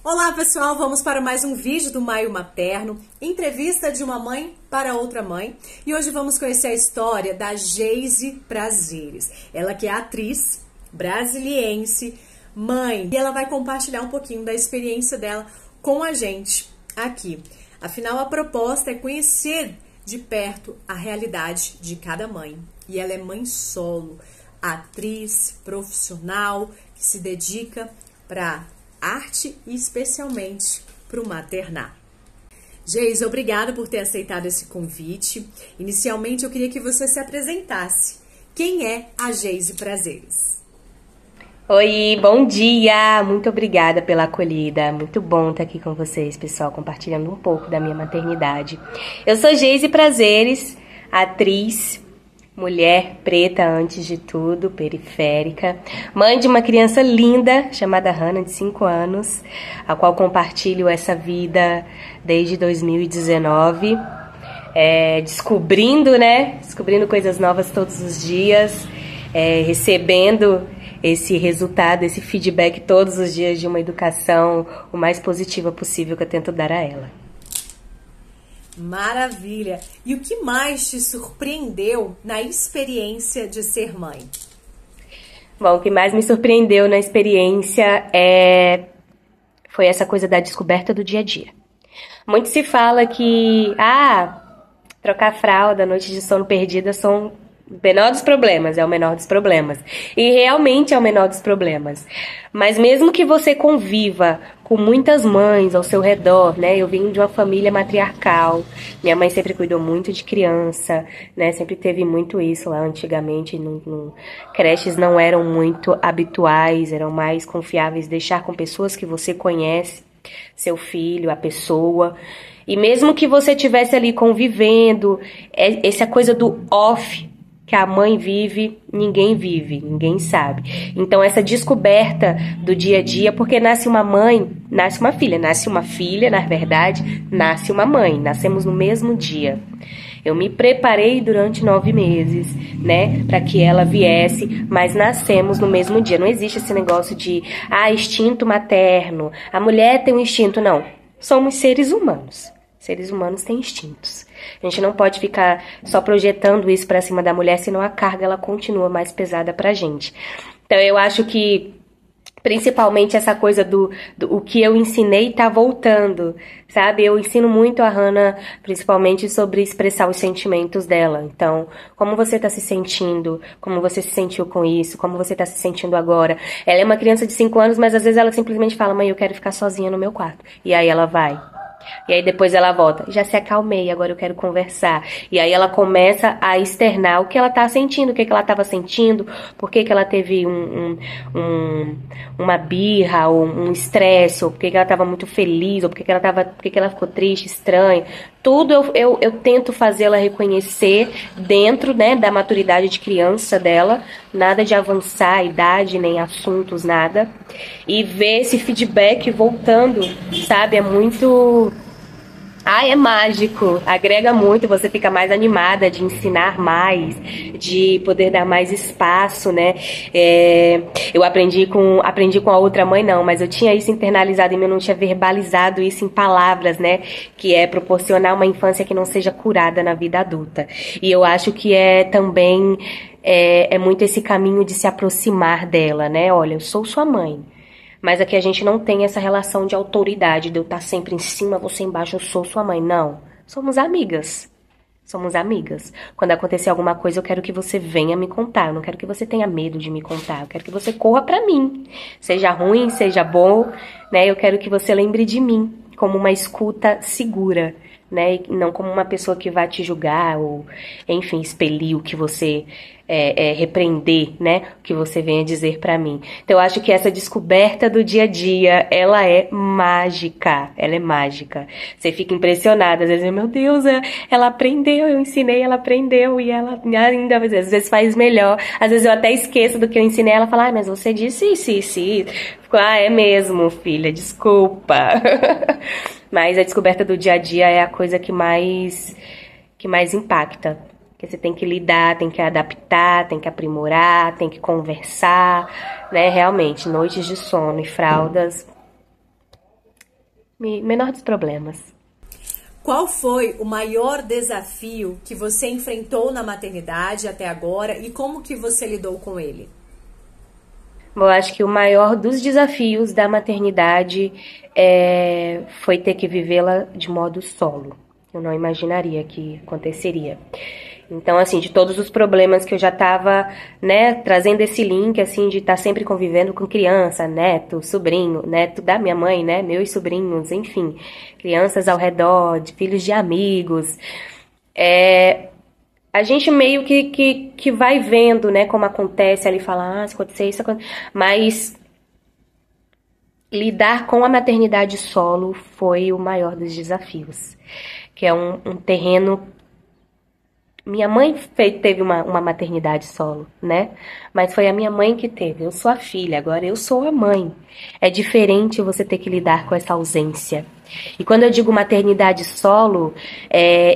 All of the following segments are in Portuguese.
Olá pessoal, vamos para mais um vídeo do Maio Materno, entrevista de uma mãe para outra mãe. E hoje vamos conhecer a história da Geise Prazeres. Ela que é atriz brasiliense, mãe, e ela vai compartilhar um pouquinho da experiência dela com a gente aqui. Afinal, a proposta é conhecer de perto a realidade de cada mãe. E ela é mãe solo, atriz, profissional, que se dedica para arte e especialmente para o maternar. Geise, obrigada por ter aceitado esse convite. Inicialmente, eu queria que você se apresentasse. Quem é a Geise Prazeres? Oi, bom dia! Muito obrigada pela acolhida. Muito bom estar aqui com vocês, pessoal, compartilhando um pouco da minha maternidade. Eu sou Geise Prazeres, atriz, mulher preta antes de tudo, periférica, mãe de uma criança linda chamada Hannah, de 5 anos, a qual compartilho essa vida desde 2019, descobrindo coisas novas todos os dias, recebendo esse resultado, esse feedback todos os dias de uma educação o mais positiva possível que eu tento dar a ela. Maravilha! E o que mais te surpreendeu na experiência de ser mãe? Bom, o que mais me surpreendeu na experiência foi essa coisa da descoberta do dia a dia. Muito se fala que, trocar fralda, noite de sono perdida são o menor dos problemas, é o menor dos problemas. E realmente é o menor dos problemas. Mas mesmo que você conviva com muitas mães ao seu redor, né? Eu vim de uma família matriarcal. Minha mãe sempre cuidou muito de criança, né? Sempre teve muito isso lá antigamente. Creches não eram muito habituais, eram mais confiáveis. Deixar com pessoas que você conhece, seu filho, a pessoa. E mesmo que você estivesse ali convivendo, essa coisa do off que a mãe vive, ninguém sabe. Então essa descoberta do dia a dia, porque nasce uma mãe, nasce uma filha, na verdade, nasce uma mãe, nascemos no mesmo dia. Eu me preparei durante 9 meses, né, para que ela viesse, mas nascemos no mesmo dia. Não existe esse negócio de, instinto materno, a mulher tem um instinto, não. Somos seres humanos. Seres humanos têm instintos. A gente não pode ficar só projetando isso para cima da mulher, senão a carga ela continua mais pesada pra gente. Então eu acho que principalmente essa coisa do o que eu ensinei tá voltando, sabe? Eu ensino muito a Hannah, principalmente sobre expressar os sentimentos dela. Então, como você tá se sentindo? Como você se sentiu com isso? Como você tá se sentindo agora? Ela é uma criança de 5 anos, mas às vezes ela simplesmente fala, mãe, eu quero ficar sozinha no meu quarto. E aí ela vai. E aí depois ela volta, já se acalmei, agora eu quero conversar. E aí ela começa a externar o que ela tá sentindo, o que ela tava sentindo, por que ela teve uma birra, ou um estresse, ou por que ela tava muito feliz, ou por que ela ficou triste, estranha. Tudo eu tento fazê-la reconhecer dentro, né, da maturidade de criança dela, nada de avançar a idade, nem assuntos, nada. E ver esse feedback voltando, sabe, é muito... é mágico, agrega muito, você fica mais animada de ensinar mais, de poder dar mais espaço, né? Eu aprendi com a outra mãe não, mas eu tinha isso internalizado em mim, eu não tinha verbalizado isso em palavras, né? Que é proporcionar uma infância que não seja curada na vida adulta. E eu acho que também muito esse caminho de se aproximar dela, né? Olha, eu sou sua mãe. Mas aqui a gente não tem essa relação de autoridade, de eu estar sempre em cima, você embaixo, eu sou sua mãe. Não, somos amigas. Somos amigas. Quando acontecer alguma coisa, eu quero que você venha me contar. Eu não quero que você tenha medo de me contar. Eu quero que você corra pra mim. Seja ruim, seja bom, né? Eu quero que você lembre de mim como uma escuta segura, né? E não como uma pessoa que vai te julgar ou, enfim, expelir o que você repreender, né? O que você venha dizer pra mim. Então, eu acho que essa descoberta do dia a dia, ela é mágica. Ela é mágica. Você fica impressionada. Às vezes, meu Deus, ela aprendeu, eu ensinei, ela aprendeu e ela ainda, às vezes, faz melhor. Às vezes, eu até esqueço do que eu ensinei. Ela fala, mas você disse isso. Fico, é mesmo, filha, desculpa. Mas a descoberta do dia a dia é a coisa que mais impacta. Porque você tem que lidar, tem que adaptar, tem que aprimorar, tem que conversar, né? Realmente, noites de sono e fraldas menor dos problemas. Qual foi o maior desafio que você enfrentou na maternidade até agora e como que você lidou com ele? Bom, acho que o maior dos desafios da maternidade foi ter que vivê-la de modo solo. Eu não imaginaria que aconteceria. Então, assim, de todos os problemas que eu já estava, né, trazendo esse link, assim, de estar sempre convivendo com criança, neto, sobrinho, neto da minha mãe, né, meus sobrinhos, enfim, crianças ao redor, de filhos de amigos. A gente meio que vai vendo, né, como acontece ali, fala, se acontecer isso, mas lidar com a maternidade solo foi o maior dos desafios, que é um terreno. Minha mãe teve uma maternidade solo, né? Mas foi a minha mãe que teve. Eu sou a filha, agora eu sou a mãe. É diferente você ter que lidar com essa ausência. E quando eu digo maternidade solo,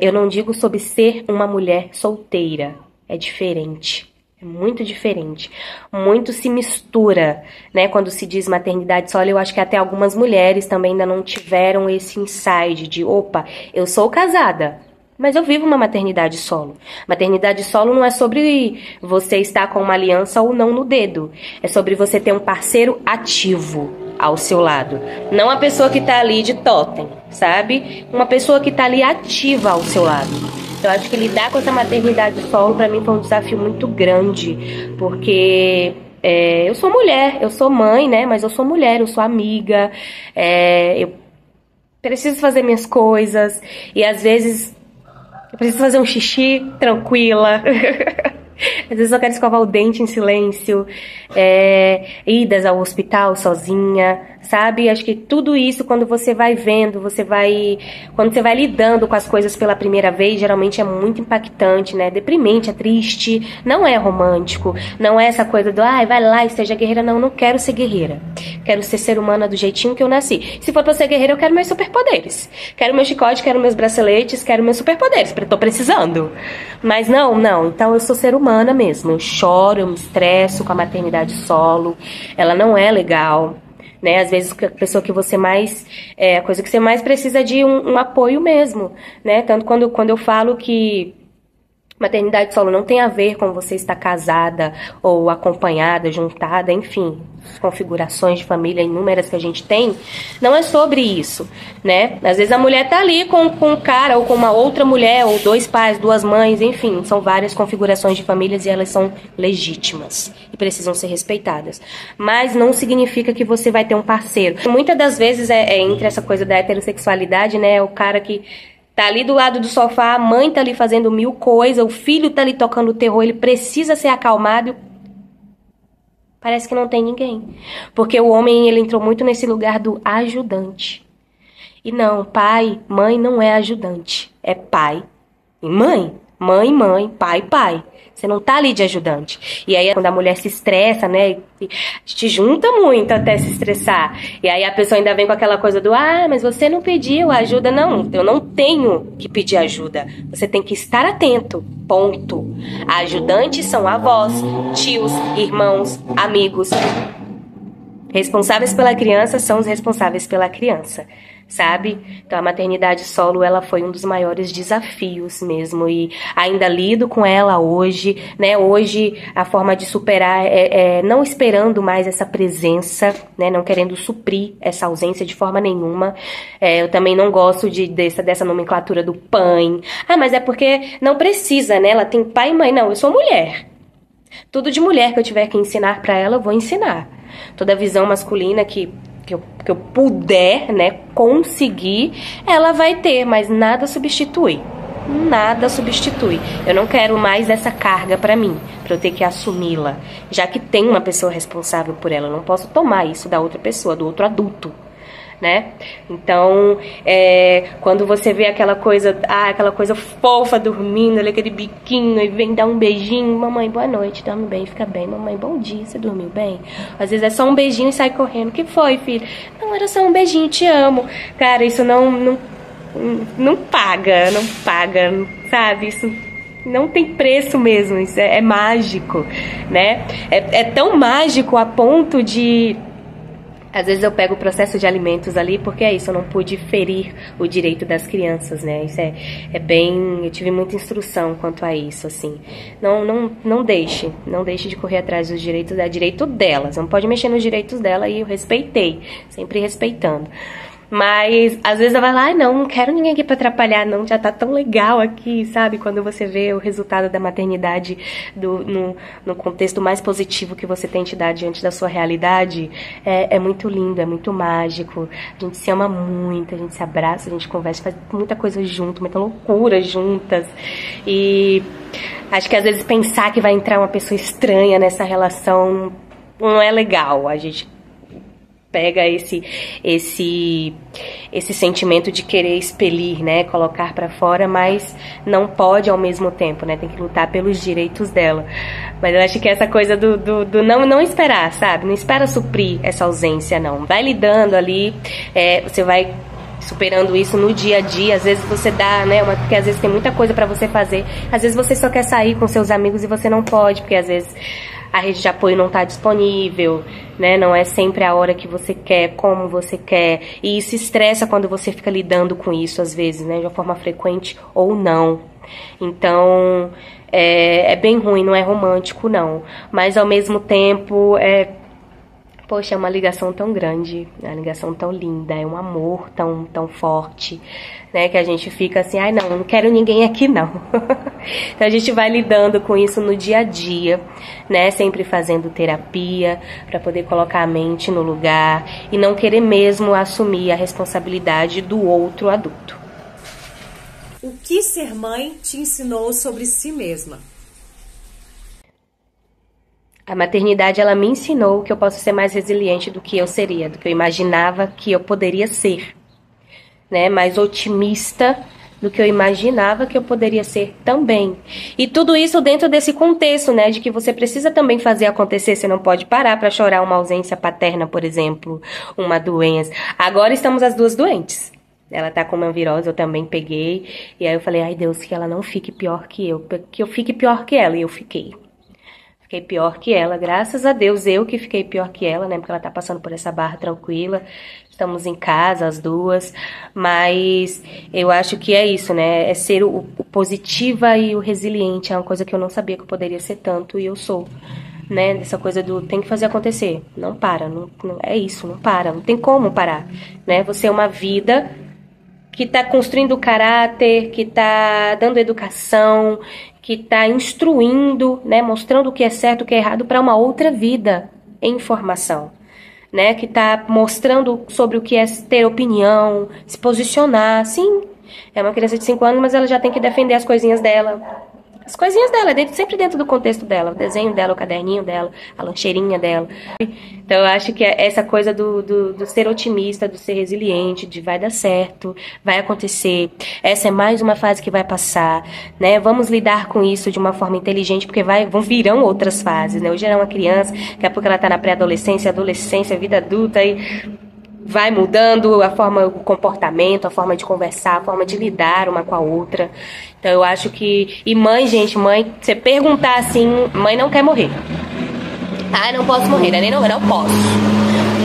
eu não digo sobre ser uma mulher solteira. É diferente. É muito diferente. Muito se mistura, né? Quando se diz maternidade solo, eu acho que até algumas mulheres também ainda não tiveram esse insight de, opa, eu sou casada, mas eu vivo uma maternidade solo. Maternidade solo não é sobre você estar com uma aliança ou não no dedo. É sobre você ter um parceiro ativo ao seu lado. Não a pessoa que tá ali de totem, sabe? Uma pessoa que tá ali ativa ao seu lado. Eu acho que lidar com essa maternidade solo pra mim foi um desafio muito grande. Porque eu sou mulher, eu sou mãe, né? Mas eu sou mulher, eu sou amiga. Eu preciso fazer minhas coisas. E às vezes eu preciso fazer um xixi tranquila. Às vezes eu quero escovar o dente em silêncio. Idas ao hospital sozinha, sabe? Acho que tudo isso, quando você vai vendo, quando você vai lidando com as coisas pela primeira vez, geralmente é muito impactante, né? Deprimente, é triste, não é romântico, não é essa coisa do, vai lá e seja guerreira. Não quero ser guerreira. Quero ser humana do jeitinho que eu nasci. Se for pra ser guerreira, eu quero meus superpoderes. Quero meu chicote, quero meus braceletes, quero meus superpoderes, porque eu tô precisando. Mas não. Então eu sou ser humana mesmo. Eu choro, eu me estresso com a maternidade solo. Ela não é legal. Né? Às vezes a pessoa que você mais... a coisa que você mais precisa é de um apoio mesmo. Né? Tanto quando eu falo que maternidade solo não tem a ver com você estar casada ou acompanhada, juntada, enfim, configurações de família inúmeras que a gente tem, não é sobre isso, né? Às vezes a mulher tá ali com um cara ou com uma outra mulher, ou dois pais, duas mães, enfim, são várias configurações de famílias e elas são legítimas e precisam ser respeitadas. Mas não significa que você vai ter um parceiro. Muitas das vezes entre essa coisa da heterossexualidade, né, o cara que tá ali do lado do sofá, a mãe tá ali fazendo mil coisas, o filho tá ali tocando terror, ele precisa ser acalmado. Parece que não tem ninguém. Porque o homem, ele entrou muito nesse lugar do ajudante. E não, pai, mãe não é ajudante. É pai e mãe. Mãe, pai. Você não tá ali de ajudante. E aí, quando a mulher se estressa, né? Te junta muito até se estressar. E aí a pessoa ainda vem com aquela coisa do, mas você não pediu ajuda. Não, eu não tenho que pedir ajuda. Você tem que estar atento. Ponto. Ajudantes são avós, tios, irmãos, amigos. Responsáveis pela criança são os responsáveis pela criança, sabe? Então a maternidade solo, ela foi um dos maiores desafios mesmo, e ainda lido com ela hoje, né? Hoje a forma de superar é não esperando mais essa presença, né? Não querendo suprir essa ausência de forma nenhuma. Eu também não gosto dessa nomenclatura do pai. Mas é porque não precisa, né? Ela tem pai e mãe. Não, eu sou mulher. Tudo de mulher que eu tiver que ensinar pra ela, eu vou ensinar. Toda visão masculina que eu puder, né, conseguir, ela vai ter, mas nada substitui. Nada substitui. Eu não quero mais essa carga pra mim, pra eu ter que assumi-la, já que tem uma pessoa responsável por ela. Eu não posso tomar isso da outra pessoa, do outro adulto, né? Então, quando você vê aquela coisa fofa dormindo, ali, aquele biquinho, e vem dar um beijinho, mamãe, boa noite, dorme bem, fica bem, mamãe, bom dia, você dormiu bem? Às vezes é só um beijinho e sai correndo, o que foi, filho? Não, era só um beijinho, te amo. Cara, isso não paga, sabe? Isso não tem preço mesmo, isso é mágico, né? É tão mágico a ponto de Às vezes eu pego o processo de alimentos ali, porque é isso, eu não pude ferir o direito das crianças, né? Isso é bem... Eu tive muita instrução quanto a isso, assim. Não deixe de correr atrás dos direitos, é direito delas. Não pode mexer nos direitos dela, e eu respeitei, sempre respeitando. Mas, às vezes ela vai lá, não quero ninguém aqui pra atrapalhar, não, já tá tão legal aqui, sabe? Quando você vê o resultado da maternidade no contexto mais positivo que você tem te dar diante da sua realidade, é muito lindo, é muito mágico. A gente se ama muito, a gente se abraça, a gente conversa, faz muita coisa junto, muita loucura juntas. E acho que às vezes pensar que vai entrar uma pessoa estranha nessa relação não é legal. A gente pega esse sentimento de querer expelir, né, colocar pra fora, mas não pode ao mesmo tempo, né, tem que lutar pelos direitos dela. Mas eu acho que essa coisa do não esperar, sabe, não espera suprir essa ausência, não. Vai lidando ali, você vai superando isso no dia a dia. Às vezes você dá, né, porque às vezes tem muita coisa pra você fazer, às vezes você só quer sair com seus amigos e você não pode, porque às vezes a rede de apoio não está disponível, né? Não é sempre a hora que você quer, como você quer. E isso estressa quando você fica lidando com isso, às vezes, né? De uma forma frequente ou não. Então, é bem ruim, não é romântico, não. Mas, ao mesmo tempo, poxa, é uma ligação tão grande, é uma ligação tão linda, é um amor tão forte, né, que a gente fica assim, ai não quero ninguém aqui não. Então a gente vai lidando com isso no dia a dia, né, sempre fazendo terapia para poder colocar a mente no lugar e não querer mesmo assumir a responsabilidade do outro adulto. O que ser mãe te ensinou sobre si mesma? A maternidade, ela me ensinou que eu posso ser mais resiliente do que eu seria, do que eu imaginava que eu poderia ser, né? Mais otimista do que eu imaginava que eu poderia ser também. E tudo isso dentro desse contexto, né? De que você precisa também fazer acontecer, você não pode parar para chorar uma ausência paterna, por exemplo, uma doença. Agora estamos as duas doentes. Ela tá com uma virose, eu também peguei. E aí eu falei, ai Deus, que ela não fique pior que eu fique pior que ela. E eu fiquei. Fiquei pior que ela, graças a Deus, eu que fiquei pior que ela, né, porque ela tá passando por essa barra tranquila, estamos em casa, as duas, mas eu acho que é isso, né, é ser o positiva e o resiliente, é uma coisa que eu não sabia que eu poderia ser tanto, e eu sou, né, dessa coisa do tem que fazer acontecer, não para, não é isso, não para, não tem como parar, né, você é uma vida que tá construindo caráter, que tá dando educação, que está instruindo, né, mostrando o que é certo, o que é errado para uma outra vida em formação, né, que está mostrando sobre o que é ter opinião, se posicionar. Sim, é uma criança de 5 anos, mas ela já tem que defender as coisinhas dela. As coisinhas dela, sempre dentro do contexto dela, o desenho dela, o caderninho dela, a lancheirinha dela. Então eu acho que é essa coisa do ser otimista, do ser resiliente, de vai dar certo, vai acontecer, essa é mais uma fase que vai passar, né? Vamos lidar com isso de uma forma inteligente, porque virão outras fases, né? Hoje ela é uma criança, daqui a pouco ela tá na pré-adolescência, adolescência, vida adulta, e vai mudando a forma, o comportamento, a forma de conversar, a forma de lidar uma com a outra. Então eu acho que... E mãe, gente, mãe, você perguntar assim, mãe não quer morrer. Ah, não posso morrer, né? Não posso.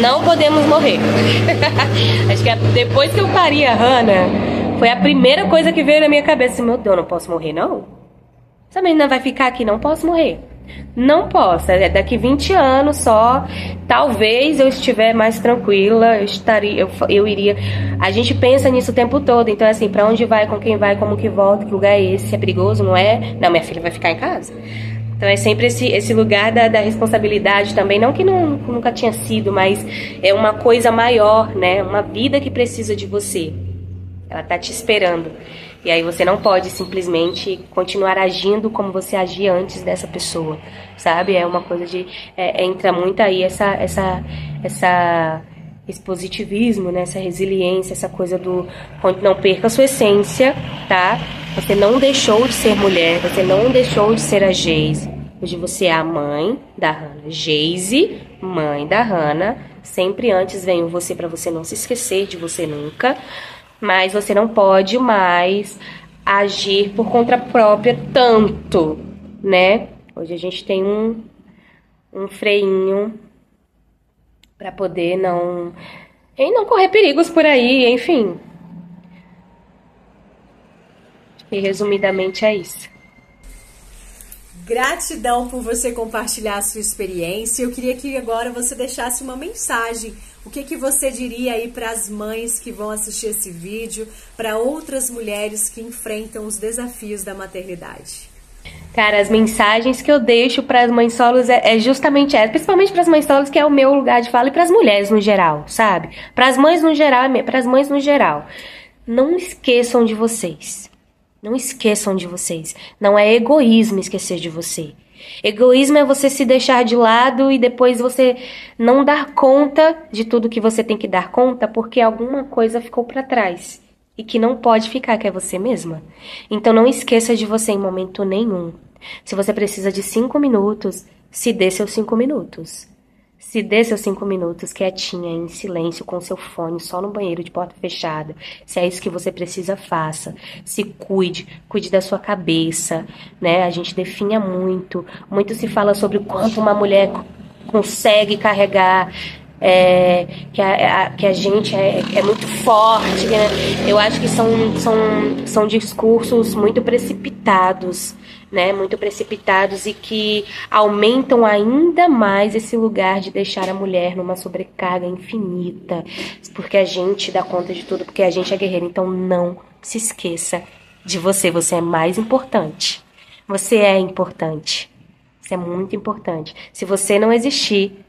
Não podemos morrer. Acho que depois que eu pari a Hannah, foi a primeira coisa que veio na minha cabeça. Meu Deus, não posso morrer, não? Essa menina vai ficar aqui, não posso morrer. Não posso, daqui 20 anos só, talvez eu estiver mais tranquila, eu iria, a gente pensa nisso o tempo todo, então assim, pra onde vai, com quem vai, como que volta, que lugar é esse, é perigoso, não é? Não, minha filha vai ficar em casa. Então é sempre esse lugar da responsabilidade também, não que nunca tinha sido, mas é uma coisa maior, né, uma vida que precisa de você, ela tá te esperando. E aí você não pode simplesmente continuar agindo como você agia antes dessa pessoa, sabe? É uma coisa de... entra muito aí esse positivismo, né? Essa resiliência, essa coisa do... Não perca a sua essência, tá? Você não deixou de ser mulher, você não deixou de ser a Geise. Hoje você é a mãe da Hannah. Geise, mãe da Hannah. Sempre antes vem o você pra você não se esquecer de você nunca. Mas você não pode mais agir por conta própria tanto, né? Hoje a gente tem um freinho para poder não correr perigos por aí, enfim. E resumidamente é isso. Gratidão por você compartilhar a sua experiência. Eu queria que agora você deixasse uma mensagem. O que você diria aí para as mães que vão assistir esse vídeo, para outras mulheres que enfrentam os desafios da maternidade? Cara, as mensagens que eu deixo para as mães solos é justamente essa, principalmente para as mães solos, que é o meu lugar de fala, e para as mulheres no geral, sabe? Para as mães no geral, não esqueçam de vocês. Não esqueçam de vocês. Não é egoísmo esquecer de você. Egoísmo é você se deixar de lado e depois você não dar conta de tudo que você tem que dar conta porque alguma coisa ficou para trás e que não pode ficar, que é você mesma. Então não esqueça de você em momento nenhum. Se você precisa de 5 minutos, se dê seus 5 minutos. Se dê seus 5 minutos quietinha, em silêncio, com seu fone, só no banheiro, de porta fechada. Se é isso que você precisa, faça. Se cuide, cuide da sua cabeça, né? A gente definha muito. Muito se fala sobre o quanto uma mulher consegue carregar, que a gente é muito forte, né? Eu acho que são discursos muito precipitados, né? Muito precipitados e que aumentam ainda mais esse lugar de deixar a mulher numa sobrecarga infinita, porque a gente dá conta de tudo, porque a gente é guerreira. Então não se esqueça de você. Você é mais importante. Você é importante. Você é muito importante. Se você não existir,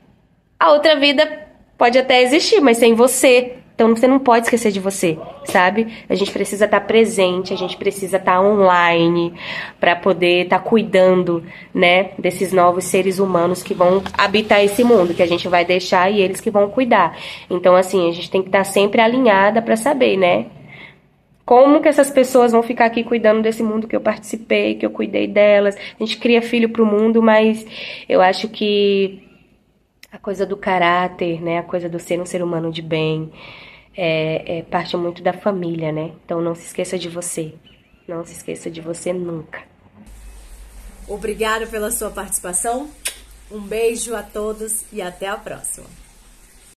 a outra vida pode até existir, mas sem você. Então você não pode esquecer de você, sabe? A gente precisa estar presente, a gente precisa estar online para poder estar cuidando, né, desses novos seres humanos que vão habitar esse mundo, que a gente vai deixar e eles que vão cuidar. Então, assim, a gente tem que estar sempre alinhada para saber, né? Como que essas pessoas vão ficar aqui cuidando desse mundo que eu participei, que eu cuidei delas. A gente cria filho pro mundo, mas eu acho que a coisa do caráter, né, a coisa do ser um ser humano de bem, parte muito da família, né? Então não se esqueça de você. Não se esqueça de você nunca. Obrigada pela sua participação. Um beijo a todos e até a próxima.